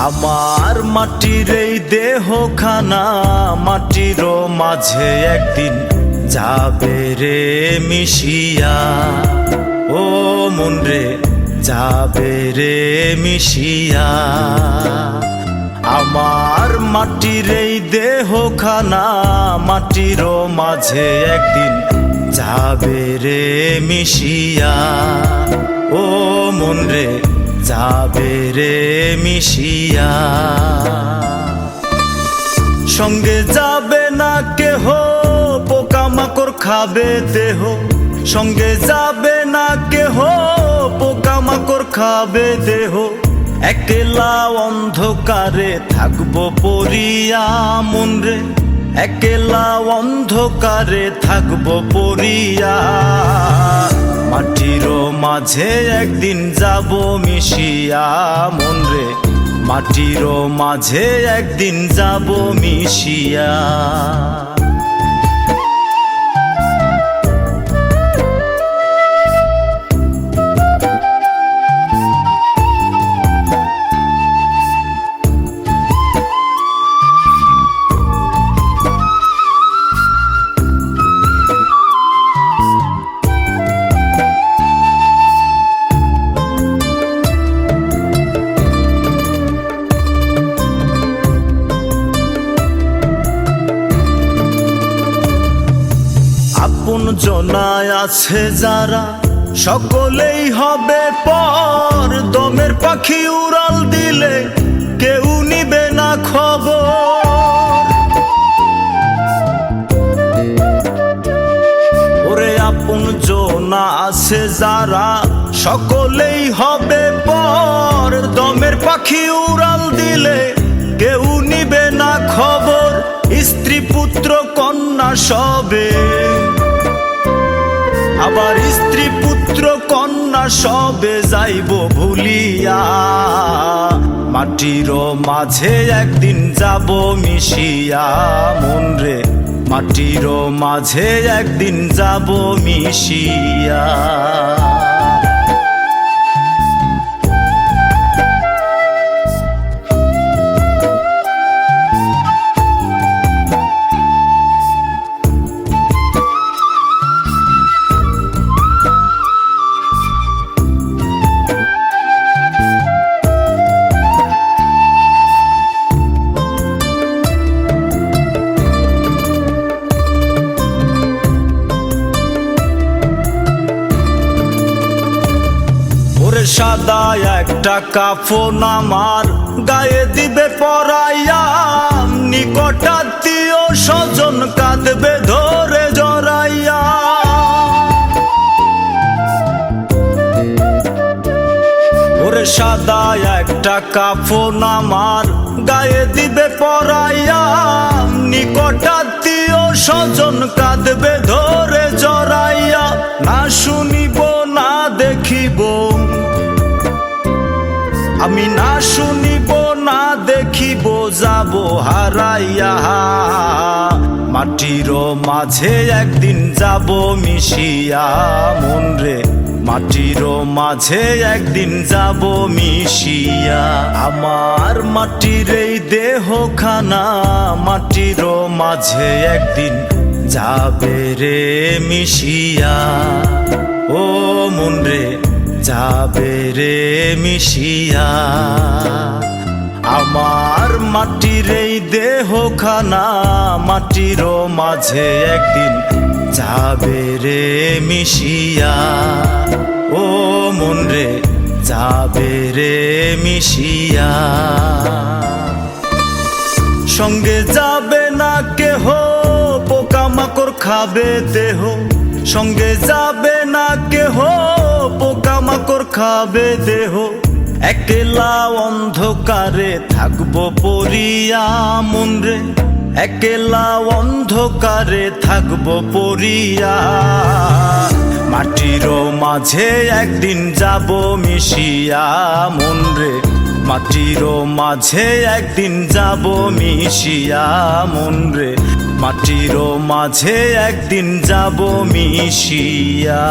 আমার মাটির এই দেহখানা মাটির মাঝে একদিন যাবে রে মিশিয়া, ও মন রে যাবে রে মিশিয়া। আমার মাটির এই দেহখানা মাটির মাঝে একদিন যাবে রে মিশিয়া, ও মন রে যাবে রে মিশিয়া। সঙ্গে যাবে না কেহ, পোকামাকড় খাবে দেহ। সঙ্গে যাবে না কেহ, পোকামাকড় খাবে দেহ। একলা অন্ধকারে থাকবো পড়িয়া মন রে, একলা অন্ধকারে থাকবো পড়িয়া। মাটির মাঝে একদিন যাব মিশিয়া মন রে, মাটির মাঝে একদিন যাব মিশিয়া। আপন জনায় আছে যারা সকলেই হবে পর। দমের পাখি উড়াল দিলে কেউ নিবে না খবর। ওরে আপন জনা আছে যারা সকলেই হবে পর। দমের পাখি উড়াল দিলে কেউ নিবে না খবর। স্ত্রী পুত্র কন্যা সবে, আবার স্ত্রী পুত্র কন্যা সবে যাইব ভুলিয়া। মাটির মাঝে একদিন যাব মিশিয়া মন রে, মাটির মাঝে একদিন যাব মিশিয়া। সাদা একটা কাফন আমার গায়ে দিবে পরাইয়া। নিকটাত্মীয় স্বজন কাঁদবে ধরে জড়াইয়া। ওরে সাদা একটা কাফন আমার গায়ে দিবে পরাইয়া। নিকটাত্মীয় স্বজন কাঁদবে ধরে জড়াইয়া। না শুনিব না দেখিব, আমি না শুনিব না দেখিব যাব হারাইয়া। মাটির মাঝে একদিন যাব মিশিয়া মন রে, মাটির মাঝে একদিন যাব মিশিয়া। আমার মাটির এই দেহখানা মাটির মাঝে একদিন যাবে রে মিশিয়া, ও মন রে যাবে রে মিশিয়া। আমার মাটির এই দেহখানা মাটির মাঝে একদিন যাবে রে মিশিয়া, ও মন রে যাবে রে মিশিয়া। সঙ্গে যাবে না কেহ, পোকামাকড় খাবে দেহ। সঙ্গে যাবে না কেহ, পোকামাকড় খাবে দেহ। একলা অন্ধকারে থাকবো পড়িয়া মন রে, একলা অন্ধকারে থাকবো পড়িয়া। মাটির মাঝে একদিন যাব মিশিয়া মন রে, মাটির মাঝে একদিন যাব মিশিয়া মন রে, মাটির মাঝে একদিন যাব মিশিয়া।